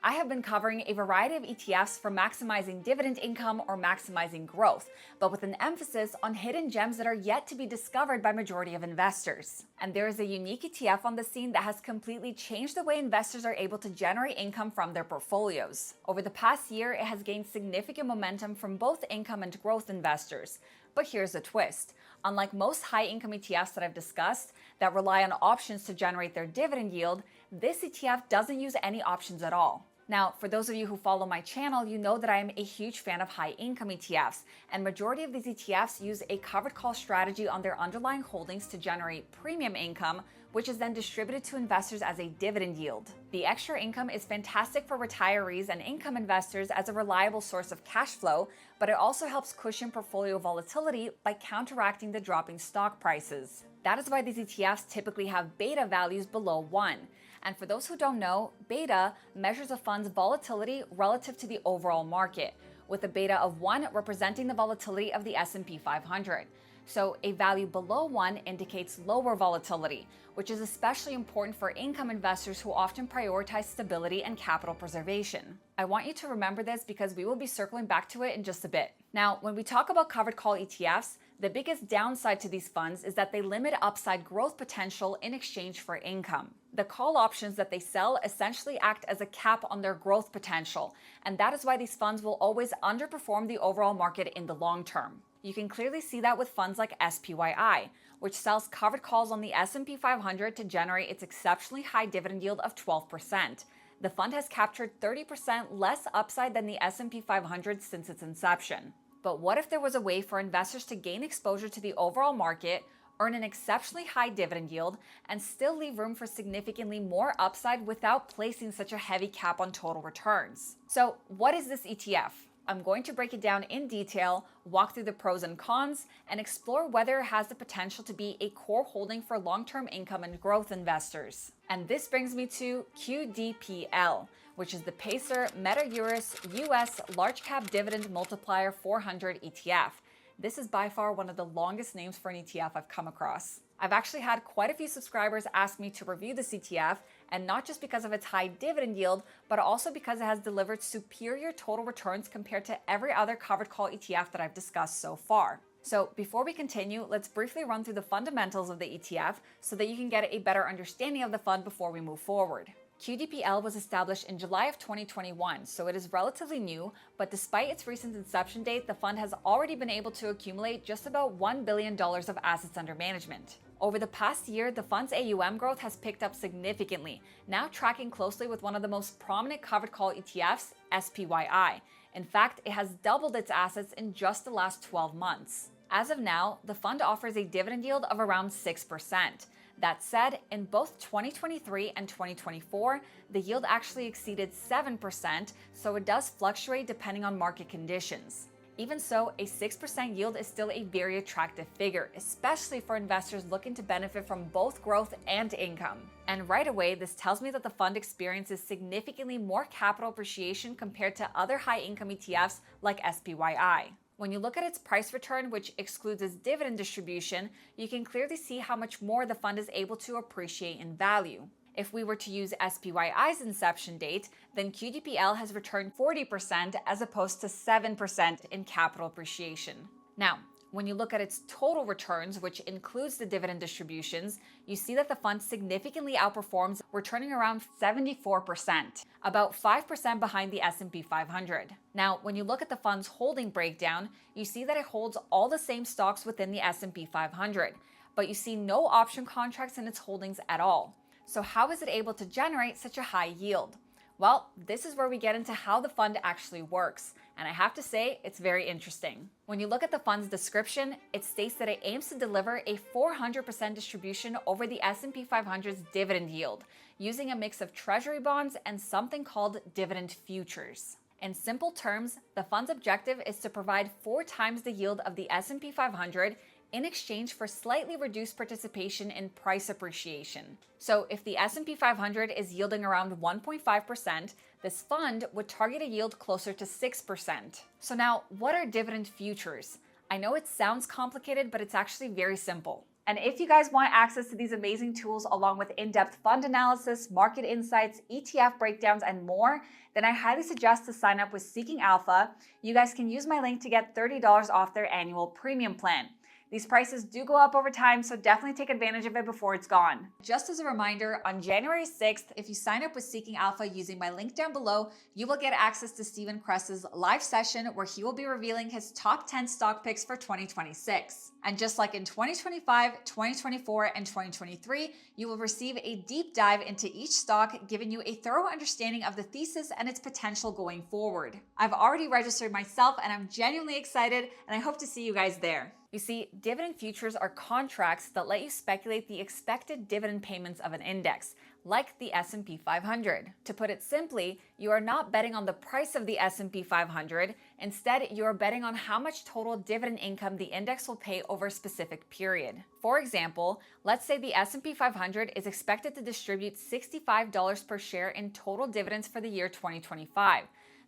I have been covering a variety of ETFs for maximizing dividend income or maximizing growth, but with an emphasis on hidden gems that are yet to be discovered by majority of investors. And there is a unique ETF on the scene that has completely changed the way investors are able to generate income from their portfolios. Over the past year, it has gained significant momentum from both income and growth investors. But here's a twist. Unlike most high-income ETFs that I've discussed that rely on options to generate their dividend yield, this ETF doesn't use any options at all. Now, for those of you who follow my channel, you know that I am a huge fan of high-income ETFs, and majority of these ETFs use a covered call strategy on their underlying holdings to generate premium income, which is then distributed to investors as a dividend yield. The extra income is fantastic for retirees and income investors as a reliable source of cash flow, but it also helps cushion portfolio volatility by counteracting the dropping stock prices. That is why these ETFs typically have beta values below 1. And for those who don't know, beta measures a fund's volatility relative to the overall market, with a beta of 1 representing the volatility of the S&P 500. So a value below 1 indicates lower volatility, which is especially important for income investors who often prioritize stability and capital preservation. I want you to remember this because we will be circling back to it in just a bit. Now, when we talk about covered call ETFs, the biggest downside to these funds is that they limit upside growth potential in exchange for income. The call options that they sell essentially act as a cap on their growth potential, and that is why these funds will always underperform the overall market in the long term. You can clearly see that with funds like SPYI, which sells covered calls on the S&P 500 to generate its exceptionally high dividend yield of 12%. The fund has captured 30% less upside than the S&P 500 since its inception. But what if there was a way for investors to gain exposure to the overall market, earn an exceptionally high dividend yield, and still leave room for significantly more upside without placing such a heavy cap on total returns? So what is this ETF? I'm going to break it down in detail, walk through the pros and cons, and explore whether it has the potential to be a core holding for long-term income and growth investors. And this brings me to QDPL, which is the Pacer Meta Eurus US Large Cap Dividend Multiplier 400 ETF. This is by far one of the longest names for an ETF I've come across. I've actually had quite a few subscribers ask me to review this ETF, and not just because of its high dividend yield, but also because it has delivered superior total returns compared to every other covered call ETF that I've discussed so far. So before we continue, let's briefly run through the fundamentals of the ETF so that you can get a better understanding of the fund before we move forward. QDPL was established in July of 2021, so it is relatively new, but despite its recent inception date, the fund has already been able to accumulate just about $1 billion of assets under management. Over the past year, the fund's AUM growth has picked up significantly, now tracking closely with one of the most prominent covered call ETFs, SPYI. In fact, it has doubled its assets in just the last 12 months. As of now, the fund offers a dividend yield of around 6%. That said, in both 2023 and 2024, the yield actually exceeded 7%, so it does fluctuate depending on market conditions. Even so, a 6% yield is still a very attractive figure, especially for investors looking to benefit from both growth and income. And right away, this tells me that the fund experiences significantly more capital appreciation compared to other high-income ETFs like SPYI. When you look at its price return, which excludes its dividend distribution, you can clearly see how much more the fund is able to appreciate in value. If we were to use SPYI's inception date, then QDPL has returned 40% as opposed to 7% in capital appreciation. Now, when you look at its total returns, which includes the dividend distributions, you see that the fund significantly outperforms, returning around 74%, about 5% behind the S&P 500. Now, when you look at the fund's holding breakdown, you see that it holds all the same stocks within the S&P 500, but you see no option contracts in its holdings at all. So how is it able to generate such a high yield? Well, this is where we get into how the fund actually works, and I have to say, it's very interesting. When you look at the fund's description, it states that it aims to deliver a 400% distribution over the S&P 500's dividend yield, using a mix of treasury bonds and something called dividend futures. In simple terms, the fund's objective is to provide 4 times the yield of the S&P 500 in exchange for slightly reduced participation in price appreciation. So if the S&P 500 is yielding around 1.5%, this fund would target a yield closer to 6%. So now, what are dividend futures? I know it sounds complicated, but it's actually very simple. And if you guys want access to these amazing tools along with in-depth fund analysis, market insights, ETF breakdowns, and more, then I highly suggest to sign up with Seeking Alpha. You guys can use my link to get $30 off their annual premium plan. These prices do go up over time, so definitely take advantage of it before it's gone. Just as a reminder, on January 6th, if you sign up with Seeking Alpha using my link down below, you will get access to Stephen Cress's live session where he will be revealing his top 10 stock picks for 2026. And just like in 2025, 2024, and 2023, you will receive a deep dive into each stock, giving you a thorough understanding of the thesis and its potential going forward. I've already registered myself and I'm genuinely excited, and I hope to see you guys there. You see, dividend futures are contracts that let you speculate the expected dividend payments of an index, like the S&P 500. To put it simply, you are not betting on the price of the S&P 500. Instead, you are betting on how much total dividend income the index will pay over a specific period. For example, let's say the S&P 500 is expected to distribute $65 per share in total dividends for the year 2025.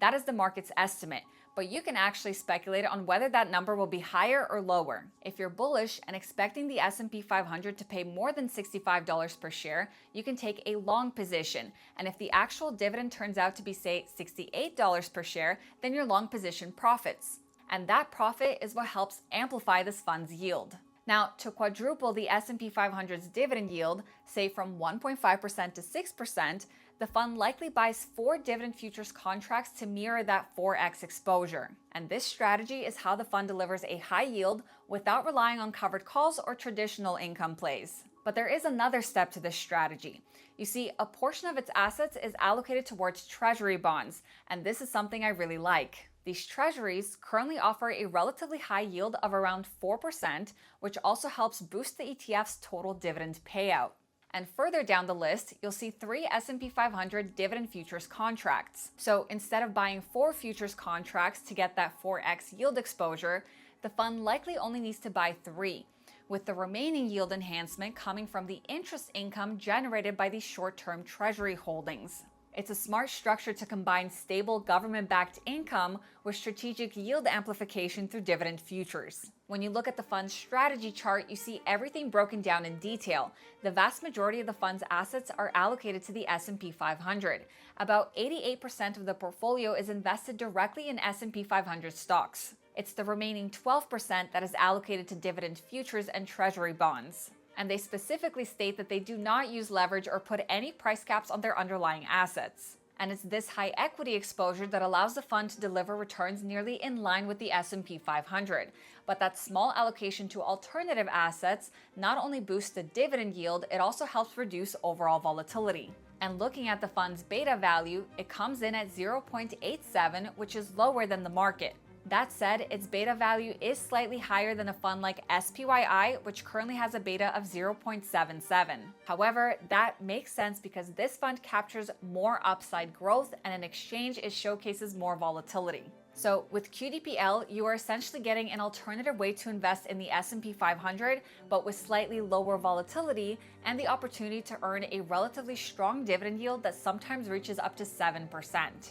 That is the market's estimate, but you can actually speculate on whether that number will be higher or lower. If you're bullish and expecting the S&P 500 to pay more than $65 per share, you can take a long position. And if the actual dividend turns out to be, say, $68 per share, then your long position profits. And that profit is what helps amplify this fund's yield. Now, to quadruple the S&P 500's dividend yield, say from 1.5% to 6%, the fund likely buys 4 dividend futures contracts to mirror that 4x exposure. And this strategy is how the fund delivers a high yield without relying on covered calls or traditional income plays. But there is another step to this strategy. You see, a portion of its assets is allocated towards treasury bonds, and this is something I really like. These treasuries currently offer a relatively high yield of around 4%, which also helps boost the ETF's total dividend payout. And further down the list, you'll see 3 S&P 500 dividend futures contracts. So instead of buying 4 futures contracts to get that 4x yield exposure, the fund likely only needs to buy 3, with the remaining yield enhancement coming from the interest income generated by these short-term treasury holdings. It's a smart structure to combine stable government-backed income with strategic yield amplification through dividend futures. When you look at the fund's strategy chart, you see everything broken down in detail. The vast majority of the fund's assets are allocated to the S&P 500. About 88% of the portfolio is invested directly in S&P 500 stocks. It's the remaining 12% that is allocated to dividend futures and treasury bonds. And they specifically state that they do not use leverage or put any price caps on their underlying assets. And it's this high equity exposure that allows the fund to deliver returns nearly in line with the S&P 500. But that small allocation to alternative assets not only boosts the dividend yield, it also helps reduce overall volatility. And looking at the fund's beta value, it comes in at 0.87, which is lower than the market. That said, its beta value is slightly higher than a fund like SPYI, which currently has a beta of 0.77. However, that makes sense because this fund captures more upside growth, and in exchange, it showcases more volatility. So with QDPL, you are essentially getting an alternative way to invest in the S&P 500, but with slightly lower volatility and the opportunity to earn a relatively strong dividend yield that sometimes reaches up to 7%.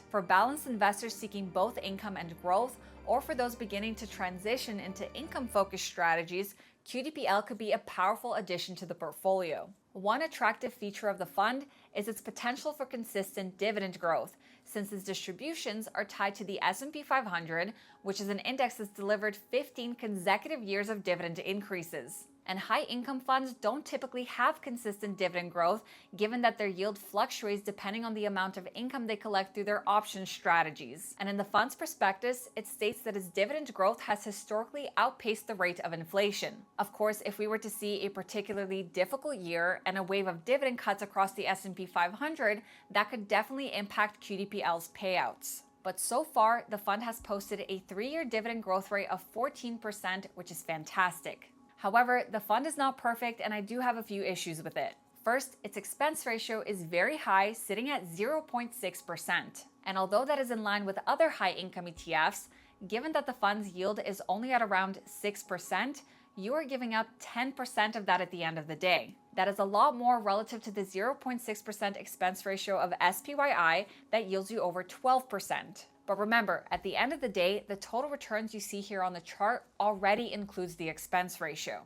For balanced investors seeking both income and growth, or for those beginning to transition into income-focused strategies, QDPL could be a powerful addition to the portfolio. One attractive feature of the fund is its potential for consistent dividend growth, since its distributions are tied to the S&P 500, which is an index that's delivered 15 consecutive years of dividend increases. And high-income funds don't typically have consistent dividend growth, given that their yield fluctuates depending on the amount of income they collect through their option strategies. And in the fund's prospectus, it states that its dividend growth has historically outpaced the rate of inflation. Of course, if we were to see a particularly difficult year and a wave of dividend cuts across the S&P 500, that could definitely impact QDPL's payouts. But so far, the fund has posted a 3-year dividend growth rate of 14%, which is fantastic. However, the fund is not perfect, and I do have a few issues with it. First, its expense ratio is very high, sitting at 0.6%. And although that is in line with other high-income ETFs, given that the fund's yield is only at around 6%, you are giving up 10% of that at the end of the day. That is a lot more relative to the 0.6% expense ratio of SPYI that yields you over 12%. But remember, at the end of the day, the total returns you see here on the chart already includes the expense ratio.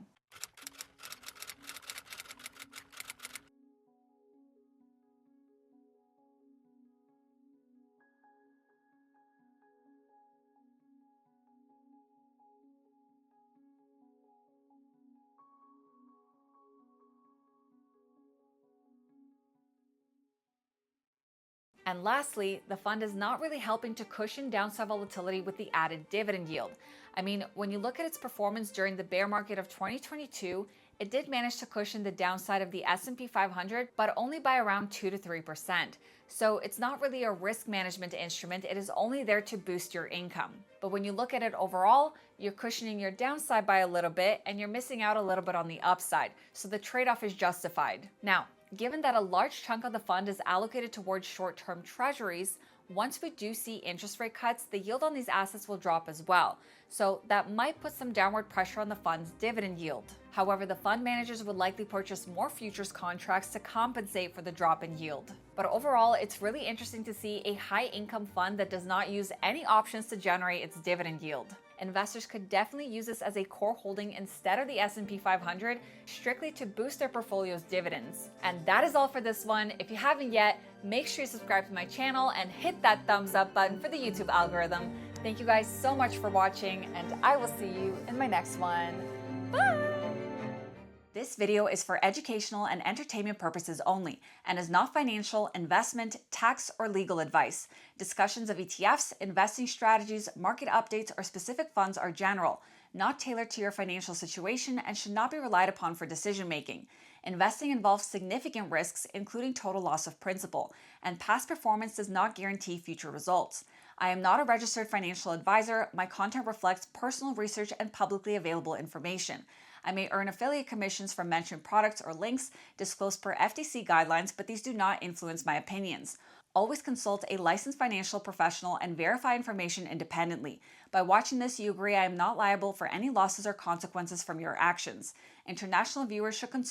And lastly, the fund is not really helping to cushion downside volatility with the added dividend yield. I mean, when you look at its performance during the bear market of 2022, it did manage to cushion the downside of the S&P 500, but only by around 2 to 3%. So it's not really a risk management instrument, it is only there to boost your income. But when you look at it overall, you're cushioning your downside by a little bit and you're missing out a little bit on the upside. So the trade-off is justified. Now, given that a large chunk of the fund is allocated towards short-term treasuries, once we do see interest rate cuts, the yield on these assets will drop as well. So that might put some downward pressure on the fund's dividend yield. However, the fund managers would likely purchase more futures contracts to compensate for the drop in yield. But overall, it's really interesting to see a high-income fund that does not use any options to generate its dividend yield. Investors could definitely use this as a core holding instead of the S&P 500, strictly to boost their portfolio's dividends. And that is all for this one. If you haven't yet, make sure you subscribe to my channel and hit that thumbs up button for the YouTube algorithm. Thank you guys so much for watching, and I will see you in my next one. Bye! This video is for educational and entertainment purposes only and is not financial, investment, tax, or legal advice. Discussions of ETFs, investing strategies, market updates, or specific funds are general, not tailored to your financial situation, and should not be relied upon for decision making. Investing involves significant risks, including total loss of principal, and past performance does not guarantee future results. I am not a registered financial advisor. My content reflects personal research and publicly available information. I may earn affiliate commissions from mentioned products or links disclosed per FTC guidelines, but these do not influence my opinions. Always consult a licensed financial professional and verify information independently. By watching this, you agree I am not liable for any losses or consequences from your actions. International viewers should consult